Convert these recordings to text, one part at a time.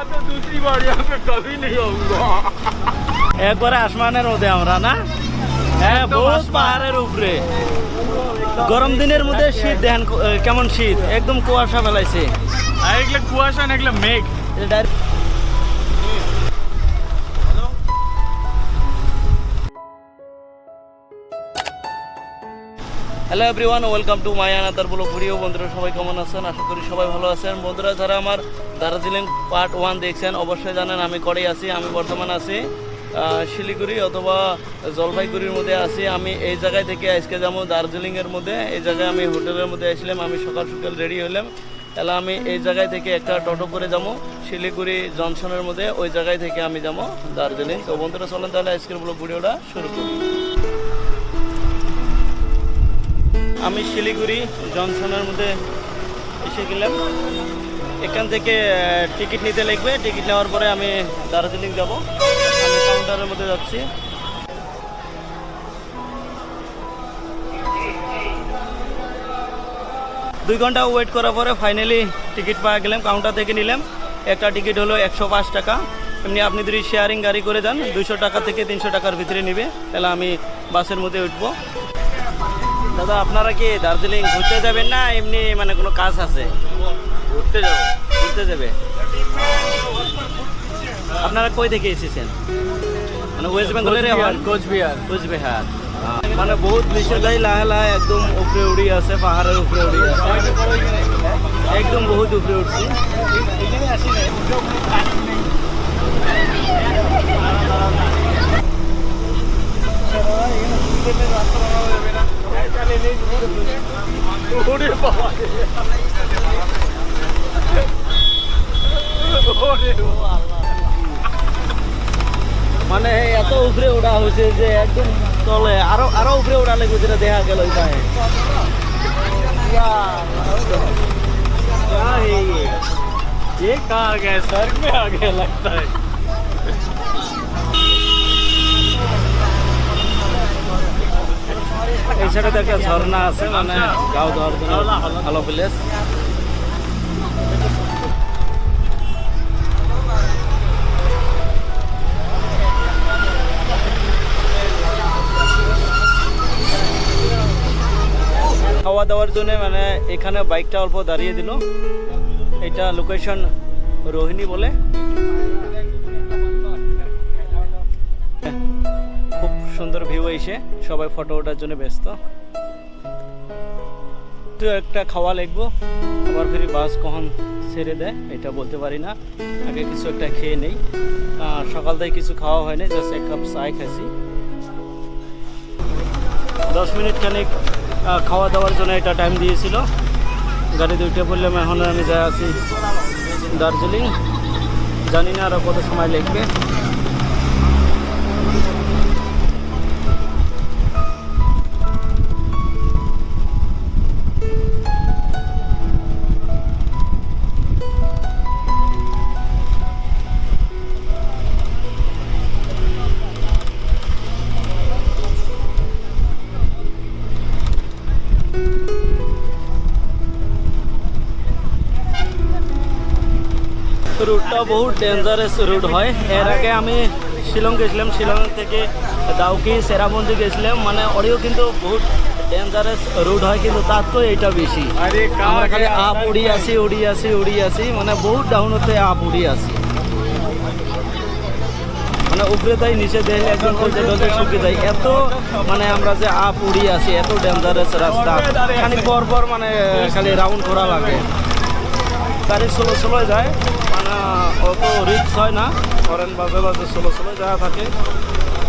तो दूसरी बार यहाँ पे कभी नहीं आऊंगा। একবারে আসমানের মধ্যে আমরা না, হ্যাঁ বহুত পাহাড়ের উপরে। গরম দিনের মধ্যে শীত দেখেন কেমন শীত, একদম কুয়াশা ফেলাইছে। আর এগুলো কুয়াশা না, এগুলো মেঘ। Hello everyone, welcome to my another blog video. বন্ধুরা সবাই কেমন আছেন? আশা করি সবাই ভালো আছেন। বন্ধুরা যারা আমার দার্জিলিং পার্ট 1 দেখছেন অবশ্যই জানেন আমি করেই আছি। আমি বর্তমান আছি শিলিগুড়ি অথবা জলপাইগুড়ির মধ্যে আছি। আমি এই জায়গায় থেকে আজকে যাবো দার্জিলিংয়ের মধ্যে। এই জায়গায় আমি হোটেলের মধ্যে আসলাম, আমি সকাল সকাল রেডি হলাম। তাহলে আমি এই জায়গায় থেকে একটা টোটো করে যাবো শিলিগুড়ি জংশনের মধ্যে, ওই জায়গায় থেকে আমি যাবো দার্জিলিং। তো বন্ধুরা চলেন তাহলে আজকের ব্লগ ভিডিওটা শুরু করি। আমি শিলিগুড়ি জংশনের মধ্যে এসে গেলাম। এখান থেকে টিকিট নিতে লাগবে, টিকিট নেওয়ার পরে আমি দার্জিলিং যাব। আমি কাউন্টারের মধ্যে যাচ্ছি। দুই ঘন্টা ওয়েট করার পরে ফাইনালি টিকিট পাওয়া গেলাম, কাউন্টার থেকে নিলাম। একটা টিকিট হলো 105 টাকা। এমনি আপনি যদি শেয়ারিং গাড়ি করে যান 200 টাকা থেকে 300 টাকার ভিতরে নেবে। তাহলে আমি বাসের মধ্যে উঠবো। দাদা আপনারা কি দার্জিলিং ঘুরতে যাবেন না এমনি মানে কোনো কাজ আছে? ঘুরতে যাবো। ঘুরতে যাবে। আপনারা কই থেকে এসেছেন? মানে ওয়েস্ট বেঙ্গলের কোচবিহার। কোচবিহার। মানে বহুত নিষেধাই লাহে লাহে একদম উপরে উড়ি আছে, পাহাড়ের উপরে উড়ি আছে, একদম বহুত উপরে উঠছি। মানে এত উপরে ওঠা হয়েছে যে একদম তলে আরো আরো উপরে ওঠা লাগবে, যেটা দেখা গেল। ये कहाँ आ गए? सर में आ गया लगता है। এই সাইডে একটা ঝর্ণা আছে, মানে গাও দেওয়ার জন্য ভালো প্লেস। খাওয়া দাওয়ার জন্য মানে এখানে বাইকটা অল্প দাঁড়িয়ে দিল। এটা লোকেশন রোহিণী বলে। খুব সুন্দর ভিউ এসে সবাই ফটো ওঠার জন্য ব্যস্ত। তো একটা খাওয়া লাগবো, আবার ফিরি বাস কখন ছেড়ে দেয় এটা বলতে পারি না। আগে কিছু একটা খেয়ে নেই। সকাল থেকে কিছু খাওয়া হয়নি, জাস্ট এক কাপ চা খাইছি। 10 মিনিট খানিক খাওয়া দাওয়ার জন্য এটা টাইম দিয়েছিল। গাড়িতে উঠে পড়লাম, এখন আমি যাই আছি দার্জিলিং। জানি না আরও কত সময় লাগবে। রুটটা বহুত ডেঞ্জারাস রুট হয়। এর আগে আমি শিলং গেছিলাম, শিলং থেকে দাউকি চেরাপুঞ্জি গেছিলাম। মানে ওরেও কিন্তু বহুত ডেঞ্জারাস রুট হয়, কিন্তু তার তো এইটা বেশি। আমরা খালি আপ উড়ি আসি উড়ি আসি উড়ি আসি, মানে বহুত ডাউন হতে আপ উড়ি আসি। মানে উপরে তাই নিচে দেখলে একদম কলজে ডলজে শুকিয়ে যায়। এত মানে আমরা যে আপ উড়ি আসি, এত ডেঞ্জারাস রাস্তা। খালি পরপর মানে খালি রাউন্ড করা লাগে। গাড়ি স্লো যায়, মানে অত রিক্স হয় না। ফরেন বাজে বাজে স্লো যাওয়া থাকে।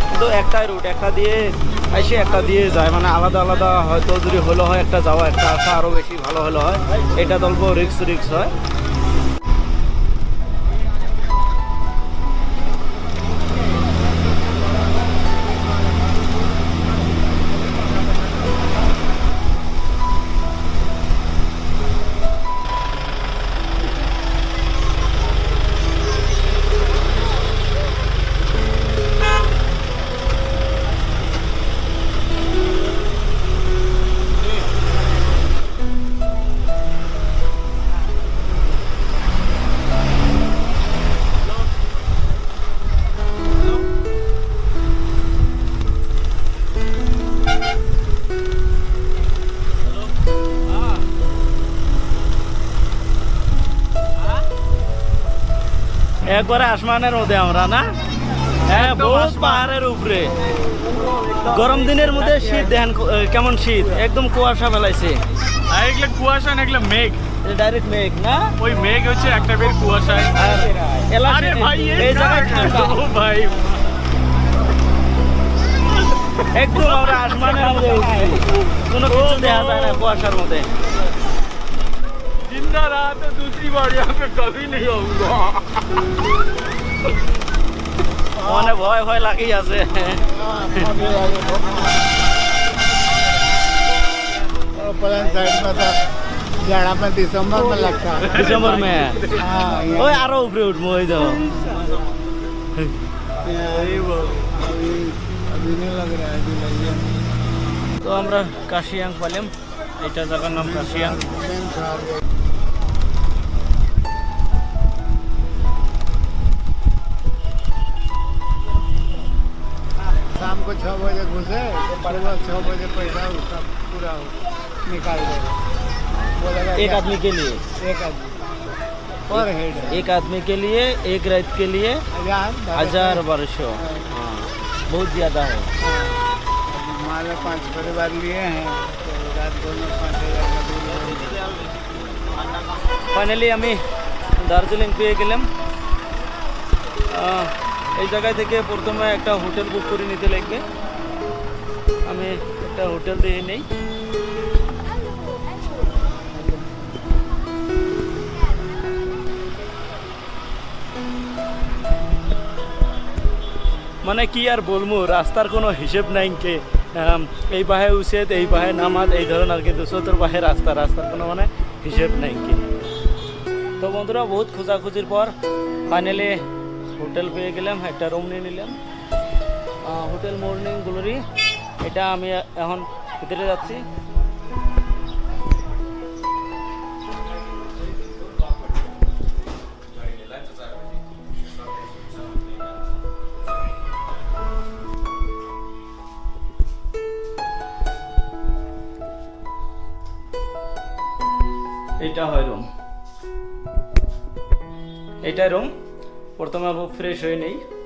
কিন্তু একটাই রুট, একটা দিয়ে এসে একটা দিয়ে যায়। মানে আলাদা আলাদা হয়তো যদি হলো হয় একটা যাওয়া একটা আসা আরও বেশি ভালো হলো হয়। এটা তো অল্প রিক্স হয়। একবারে আসমানের মধ্যে আমরা না, হ্যাঁ একদম বহুত আসমান। পাহাড়ের উপরে। গরম দিনের মধ্যে শীত দেখেন কেমন শীত, একদম কুয়াশা ফেলাইছে। আর এগুলো কুয়াশা না, এগুলো মেঘ। ডাইরেক্ট মেঘ না, ওই মেঘ হচ্ছে একটা বের কুয়াশায়। আর এলাচি- আরে ভাই এই জায়গায় ঠান্ডা। ও ভাই একদম আমরা আসমানের মধ্যে উঠছি, কোনো কিছু দেখা যায় না কুয়াশার মধ্যে। जिंदा रहा तो दूसरी बार यहाँ पे कभी नहीं आऊंगा। মানে ভয় ভয় লাগেই আছে। प्लेन साइड में तो जाड़ा में दिसंबर में लगता है। ডিসেম্বর মে हाँ, ওই আরো উপরে উঠবো, ওই তো अभी नहीं लग रहा है, अभी लगे नहीं। তো আমরা কাশিয়াং পাইলাম, এইটা জায়গার নাম কাশিয়াং। प्लेन खराब है। शाम को 6 बजे घुसे, सुबह 6 बजे पैसा उसका पूरा निकाल देगा। बोलेगा एक क्या? आदमी के लिए, एक आदमी पर हेड है। एक आदमी के लिए, एक रात के लिए 1000-1200। हाँ, बहुत ज्यादा है। हमारे 5 परिवार लिए हैं तो रात को में 5000 का बिल है। ফাইনালি আমি দার্জিলিং পেয়ে গেলাম। এই জায়গা থেকে প্রথমে একটা হোটেল বুক করে নিতে লাগবে। আমি একটা হোটেল দিয়ে নেই। মানে কি আর বলবো, রাস্তার কোনো হিসেব নাই কে। এই পাহে উচিত, এই পাহে নামাজ, এই ধরনের, কিন্তু চতুর পাহে রাস্তা, রাস্তার কোনো মানে হিসেব নাই কি। তো বন্ধুরা, বহুত খোঁজাখুঁজির পর ফাইনালি হোটেল পেয়ে গেলাম, একটা রুম নিয়ে নিলাম। হোটেল মর্নিং গ্লোরি, এটা আমি এখন ভিতরে যাচ্ছি। এটা হয় রুম, এইটাই রুম। প্রথমে ফ্রেশ হয়ে নেই।